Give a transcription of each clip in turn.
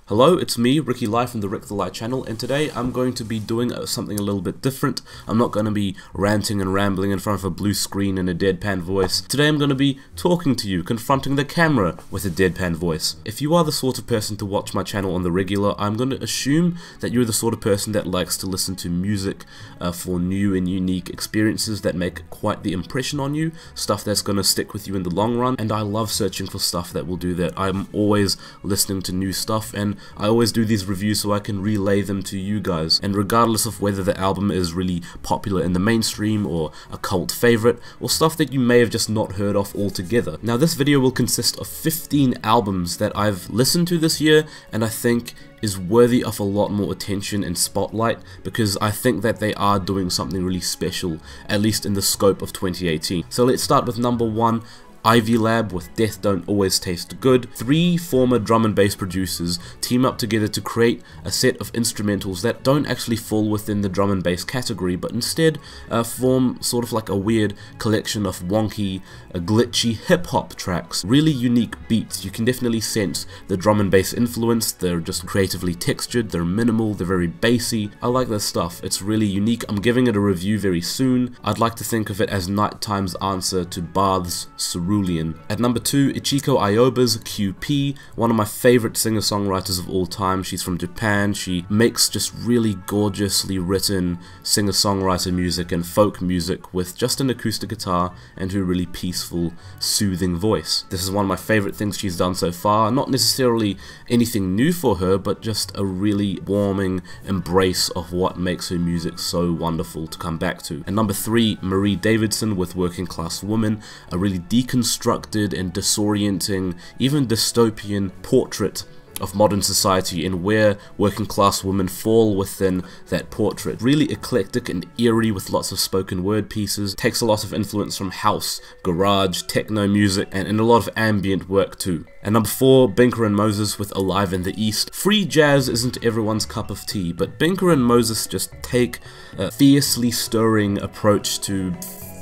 Hello, it's me, Ricky Lai from the Rick the Lai channel, and today I'm going to be doing something a little bit different. I'm not going to be ranting and rambling in front of a blue screen in a deadpan voice. Today I'm going to be talking to you, confronting the camera with a deadpan voice. If you are the sort of person to watch my channel on the regular, I'm going to assume that you're the sort of person that likes to listen to music for new and unique experiences that make quite the impression on you, stuff that's going to stick with you in the long run, and I love searching for stuff that will do that. I'm always listening to new stuff, and I always do these reviews so I can relay them to you guys, and regardless of whether the album is really popular in the mainstream or a cult favorite or stuff that you may have just not heard of altogether. Now this video will consist of 15 albums that I've listened to this year and I think is worthy of a lot more attention and spotlight, because I think that they are doing something really special, at least in the scope of 2018. So let's start with number 1. Ivy Lab with Death Don't Always Taste Good. 3 former drum and bass producers team up together to create a set of instrumentals that don't actually fall within the drum and bass category, but instead form sort of like a weird collection of wonky, glitchy hip-hop tracks. Really unique beats. You can definitely sense the drum and bass influence. They're just creatively textured, they're minimal, they're very bassy. I like this stuff. It's really unique. I'm giving it a review very soon. I'd like to think of it as Nighttime's answer to Bath's Cerulean. At number 2, Ichiko Aoba's QP, one of my favorite singer-songwriters of all time. She's from Japan. She makes just really gorgeously written singer-songwriter music and folk music with just an acoustic guitar and her really peaceful, soothing voice. This is one of my favorite things she's done so far. Not necessarily anything new for her, but just a really warming embrace of what makes her music so wonderful to come back to. And number 3, Marie Davidson with Working Class Woman, a really deconstructed and disorienting, even dystopian portrait of modern society and where working class women fall within that portrait. Really eclectic and eerie with lots of spoken word pieces. Takes a lot of influence from house, garage, techno music, and a lot of ambient work too. And number 4, Binker and Moses with Alive in the East. Free jazz isn't everyone's cup of tea, but Binker and Moses just take a fiercely stirring approach to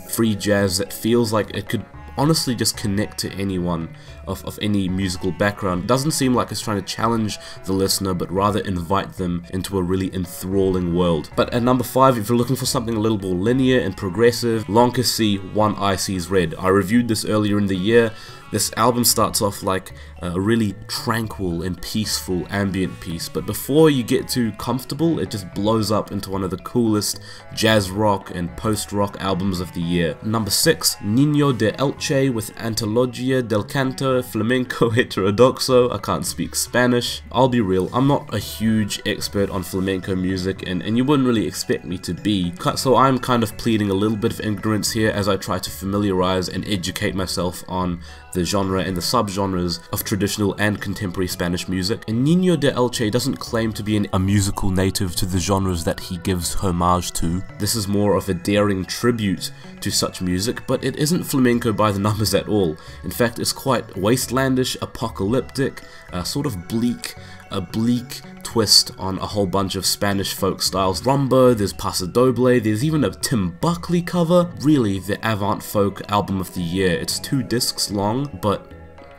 free jazz that feels like it could honestly just connect to anyone of any musical background. It doesn't seem like it's trying to challenge the listener, but rather invite them into a really enthralling world. But at number 5, if you're looking for something a little more linear and progressive, Lonker See, One Eye Sees Red. I reviewed this earlier in the year. This album starts off like a really tranquil and peaceful ambient piece, but before you get too comfortable, it just blows up into one of the coolest jazz rock and post-rock albums of the year. Number 6, Niño de Elche with Antología del Cante, flamenco, heterodoxo. I can't speak Spanish. I'll be real, I'm not a huge expert on flamenco music, and you wouldn't really expect me to be, so I'm kind of pleading a little bit of ignorance here as I try to familiarize and educate myself on the genre and the subgenres of traditional and contemporary Spanish music. And Niño de Elche doesn't claim to be a musical native to the genres that he gives homage to. This is more of a daring tribute to such music, but it isn't flamenco by the numbers at all. In fact, it's quite wastelandish, apocalyptic, sort of bleak, a bleak twist on a whole bunch of Spanish folk styles. Rumba, there's Paso Doble, there's even a Tim Buckley cover. Really, the Avant-Folk album of the year. It's 2 discs long, but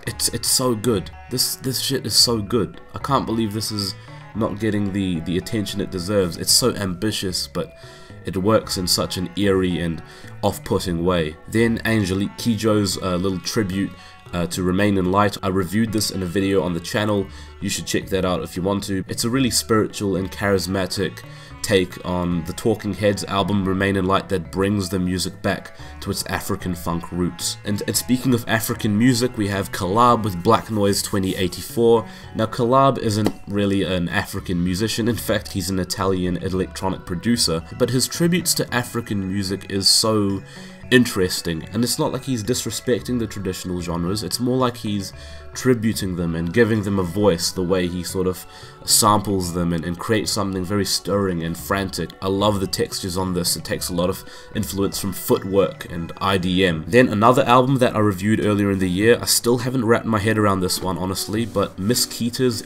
it's so good. This shit is so good. I can't believe this is not getting the attention it deserves. It's so ambitious, but it works in such an eerie and off-putting way. Then Angélique, Kidjo's little tribute to Remain in Light. I reviewed this in a video on the channel. You should check that out if you want to. It's a really spiritual and charismatic take on the Talking Heads album Remain in Light that brings the music back to its African funk roots. And speaking of African music, we have Khalab with Black Noise 2084. Now Khalab isn't really an African musician, in fact he's an Italian electronic producer, but his tributes to African music is so interesting, and it's not like he's disrespecting the traditional genres, it's more like he's tributing them and giving them a voice, the way he sort of samples them and creates something very stirring and frantic. I love the textures on this. It takes a lot of influence from Footwork and IDM. Then another album that I reviewed earlier in the year, I still haven't wrapped my head around this one honestly, but Miss KETA's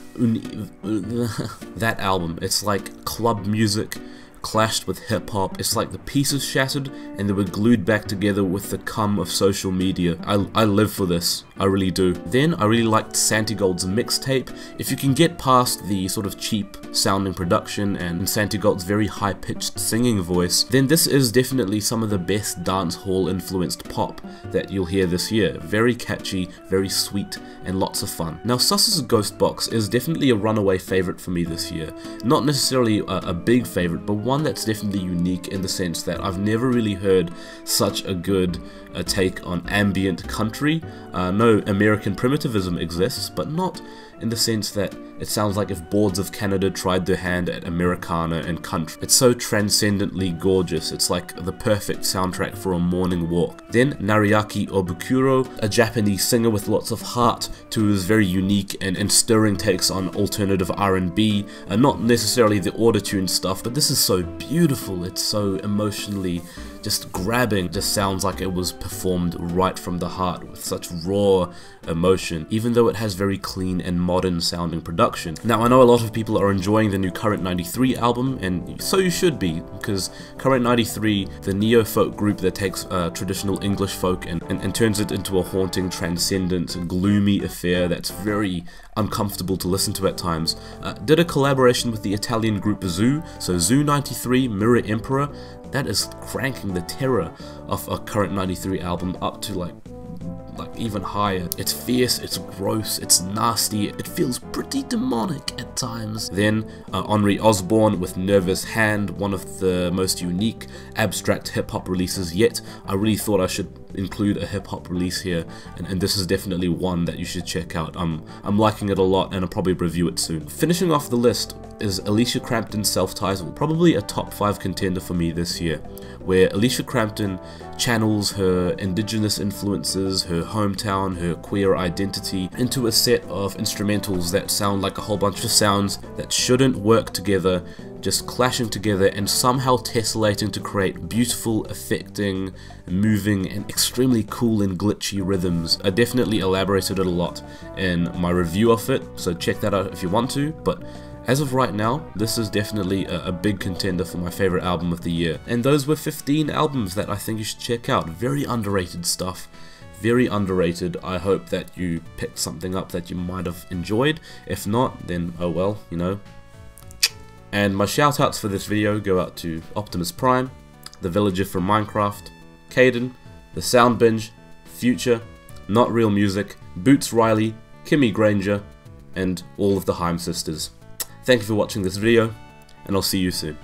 that album, it's like club music clashed with hip-hop. It's like the pieces shattered and they were glued back together with the cum of social media. I live for this, I really do. Then I really liked Santigold's mixtape. If you can get past the sort of cheap sounding production and Santigold's very high-pitched singing voice, then this is definitely some of the best dancehall influenced pop that you'll hear this year. Very catchy, very sweet, and lots of fun. Now Suss's Ghost Box is definitely a runaway favorite for me this year. Not necessarily a big favorite, but one that's definitely unique in the sense that I've never really heard such a good take on ambient country. No American primitivism exists, but not in the sense that it sounds like if Boards of Canada tried their hand at Americana and country. It's so transcendently gorgeous, it's like the perfect soundtrack for a morning walk. Then Nariaki Obukuro, a Japanese singer with lots of heart to his very unique and stirring takes on alternative R&B, and not necessarily the autotune stuff, but this is so beautiful, it's so emotionally just grabbing, just sounds like it was performed right from the heart with such raw emotion, even though it has very clean and modern sounding production. Now I know a lot of people are enjoying the new Current 93 album, and so you should be, because Current 93, the neo-folk group that takes traditional English folk and turns it into a haunting, transcendent, gloomy affair that's very uncomfortable to listen to at times, did a collaboration with the Italian group Zoo, so Zoo 93, Mirror Emperor. That is cranking the terror of a Current 93 album up to like even higher. It's fierce, it's gross, it's nasty, it feels pretty demonic at times. Then Onry Ozzborn with Nervous Hand, one of the most unique abstract hip-hop releases yet. I really thought I should include a hip-hop release here, and this is definitely one that you should check out. I'm liking it a lot, and I'll probably review it soon. Finishing off the list is Alicia Crampton's self-titled, probably a top 5 contender for me this year, where Alicia Crampton channels her indigenous influences, her hometown, her queer identity into a set of instrumentals that sound like a whole bunch of sounds that shouldn't work together, just clashing together and somehow tessellating to create beautiful, affecting, moving, and extremely cool and glitchy rhythms. I definitely elaborated it a lot in my review of it, so check that out if you want to, but as of right now, this is definitely a big contender for my favorite album of the year. And those were 15 albums that I think you should check out. Very underrated stuff. Very underrated. I hope that you picked something up that you might have enjoyed. If not, then oh well, you know. And my shoutouts for this video go out to Optimus Prime, the villager from Minecraft, Caden, the Sound Binge, Future, Not Real Music, Boots Riley, Kimmy Granger, and all of the Heim sisters. Thank you for watching this video, and I'll see you soon.